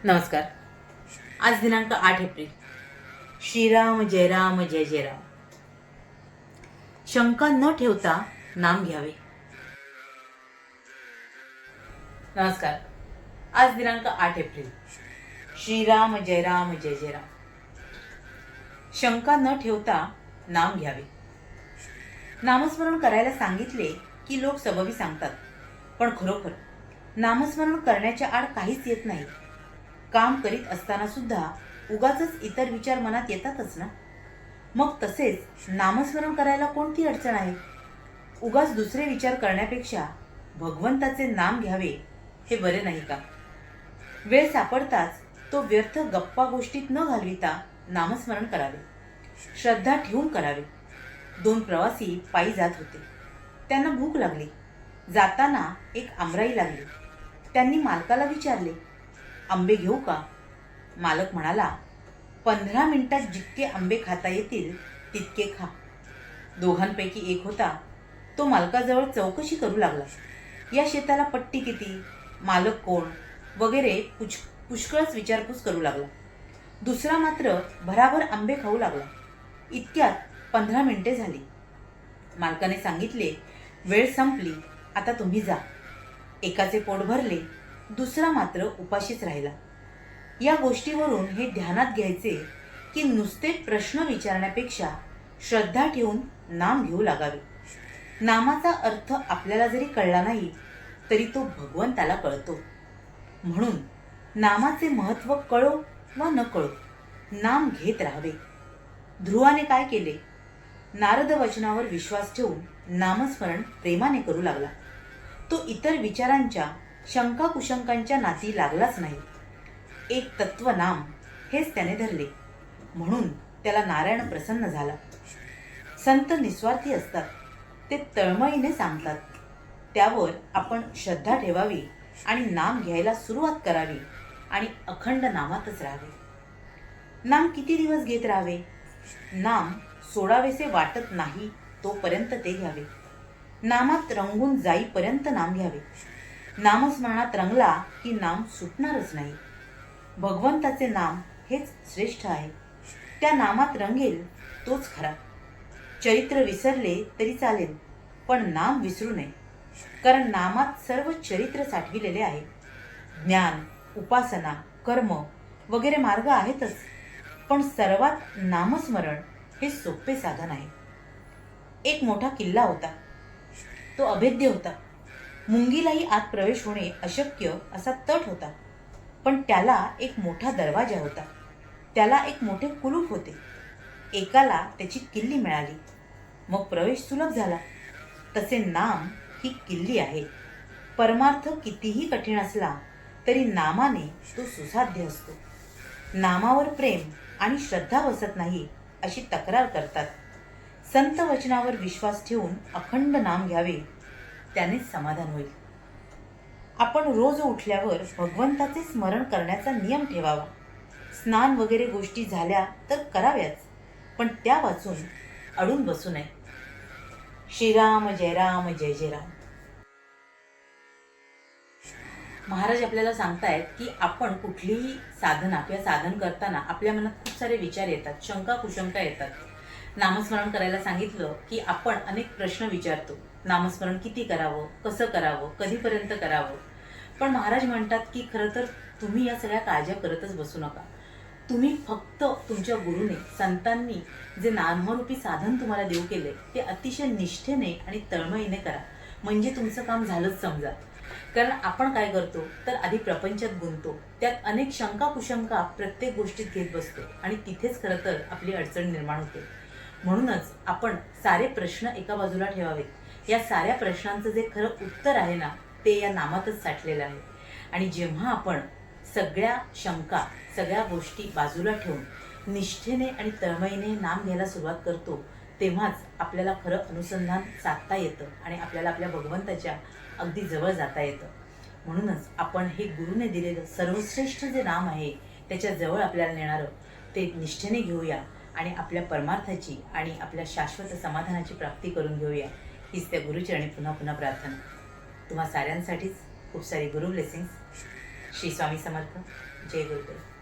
नमस्कार. आज दिनांक 8 एप्रिल. श्रीराम जय राम जय जय राम. शंका न ठेवता नाम घ्यावे. नमस्कार. आज दिनांक 8 एप्रिल. श्रीराम जय राम जय जय राम. शंका न ठेवता नाम घ्यावे. नामस्मरण करायला सांगितले की लोक सबबी सांगतात, पण खरोखर नामस्मरण करण्याच्या आड काहीच येत नाही. काम करीत असताना सुद्धा उगाचच इतर विचार मनात येतातच ना. मग तसेच नामस्मरण करायला कोणती अडचण आहे? उगाच दुसरे विचार करण्यापेक्षा भगवंताचे नाम घ्यावे हे बरे नाही का? वेळ सापडताच तो व्यर्थ गप्पा गोष्टीत न घालविता नामस्मरण करावे. श्रद्धा ठेवून करावे. 2 प्रवासी पायी जात होते. त्यांना भूक लागली. जाताना एक आमराई लागली. त्यांनी मालकाला विचारले, आंबे घेऊ का? मालक म्हणाला, 15 मिनिटात जितके आंबे खाता येतील तितके खा. दोघांपैकी एक होता, तो मालकाजवळ चौकशी करू लागला. या शेताला पट्टी किती, मालक कोण वगैरे पुष्कळच विचारपूस करू लागला. दुसरा मात्र भराभर आंबे खाऊ लागला. इतक्यात 15 मिनिटे झाली. मालकाने सांगितले, वेळ संपली, आता तुम्ही जा. एकाचे पोट भरले, दुसरा मात्र उपाशीच राहिला. या गोष्टीवरून हे ध्यानात घ्यायचे की नुसते प्रश्न विचारण्यापेक्षा श्रद्धा ठेवून नाम घेऊ लागावे. नामाचा अर्थ आपल्याला जरी कळला नाही तरी तो भगवंताला कळतो. म्हणून नामाचे महत्त्व कळो वा न कळो नाम घेत राहावे. ध्रुवाने काय केले? नारद वचनावर विश्वास ठेवून नामस्मरण प्रेमाने करू लागला. तो इतर विचारांच्या शंका कुशंकांच्या नाती लागलाच नाही. एक तत्व नाम हेच त्याने धरले. म्हणून त्याला नारायण प्रसन्न झाला. संत निस्वार्थी असतात. ते तळमळीने सांगतात. त्यावर आपण श्रद्धा ठेवावी आणि नाम घ्यायला सुरुवात करावी आणि अखंड नामातच राहावे. नाम किती दिवस घेत राहावे? नाम सोडावेसे वाटत नाही तोपर्यंत ते घ्यावे. नामात रंगून जाईपर्यंत नाम घ्यावे. नामस्मरणात रंगला की नाम सुटणारच नाही. भगवंताचे नाम हेच श्रेष्ठ आहे. त्या नामात रंगेल तोच खरा. चरित्र विसरले तरी चालेल, पण नाम विसरू नये. कारण नामात सर्व चरित्र साठविलेले आहे. ज्ञान, उपासना, कर्म वगैरे मार्ग आहेतच, पण सर्वात नामस्मरण हे सोपे साधन आहे. एक मोठा किल्ला होता. तो अभेद्य होता. मुंगीलाही आत प्रवेश होणे अशक्य असा तट होता. पण त्याला एक मोठा दरवाजा होता. त्याला एक मोठे कुलूप होते. एकाला त्याची किल्ली मिळाली. मग प्रवेश सुलभ झाला. तसे नाम ही किल्ली आहे. परमार्थ कितीही कठीण असला तरी नामाने तो सुसाध्य असतो. नामावर प्रेम आणि श्रद्धा बसत नाही अशी तक्रार करतात. संत वचनावर विश्वास ठेवून अखंड नाम घ्यावे, त्यानेच समाधान होईल. आपण रोज उठल्यावर भगवंताचे स्मरण करण्याचा नियम ठेवावा. स्नान वगैरे गोष्टी झाल्या तर कराव्याच, पण त्या वाचून अडून बसू नये. श्रीराम जय राम जय जय राम. महाराज आपल्याला सांगतायत की आपण कुठलीही साधना किंवा साधन करताना आपल्या मनात खूप सारे विचार येतात, शंका कुशंका येतात. नामस्मरण करायला सांगितलं की आपण अनेक प्रश्न विचारतो. नामस्मरण किती करावं, कसं करावं, कधीपर्यंत करावं. पण महाराज म्हणतात की खरं तर तुम्ही या सगळ्या काळज्या करतच बसू नका. तुम्ही फक्त तुमच्या गुरुने, संतांनी जे नामरूपी साधन तुम्हाला देऊ केले ते अतिशय निष्ठेने आणि तळमळीने करा. म्हणजे तुमचं काम झालंच समजा. कारण आपण काय करतो तर आधी प्रपंचात गुंततो. त्यात अनेक शंका कुशंका प्रत्येक गोष्टीत घेत बसतो आणि तिथेच खरं तर आपली अडचण निर्माण होते. म्हणूनच आपण सारे प्रश्न एका बाजूला ठेवावेत. या साऱ्या प्रश्नांचं जे खरं उत्तर आहे ना ते या नामातच साठलेलं आहे. आणि जेव्हा आपण सगळ्या शंका, सगळ्या गोष्टी बाजूला ठेवून निष्ठेने आणि तळमळीने नाम घ्यायला सुरुवात करतो, तेव्हाच आपल्याला खरं अनुसंधान साधता येतं आणि आपल्याला आपल्या भगवंताच्या अगदी जवळ जाता येतं. म्हणूनच आपण हे गुरुने दिलेलं सर्वश्रेष्ठ जे नाम आहे त्याच्या जवळ आपल्याला नेणारं ते निष्ठेने घेऊया आणि आपल्या परमार्थाची आणि आपल्या शाश्वत समाधानाची प्राप्ती करून घेऊया. हीच त्या गुरुचरणी पुन्हा पुन्हा प्रार्थना. तुम्हा साऱ्यांसाठीच खूप सारी गुरु ब्लेसिंग्स. श्री स्वामी समर्थ. जय गुरुदेव.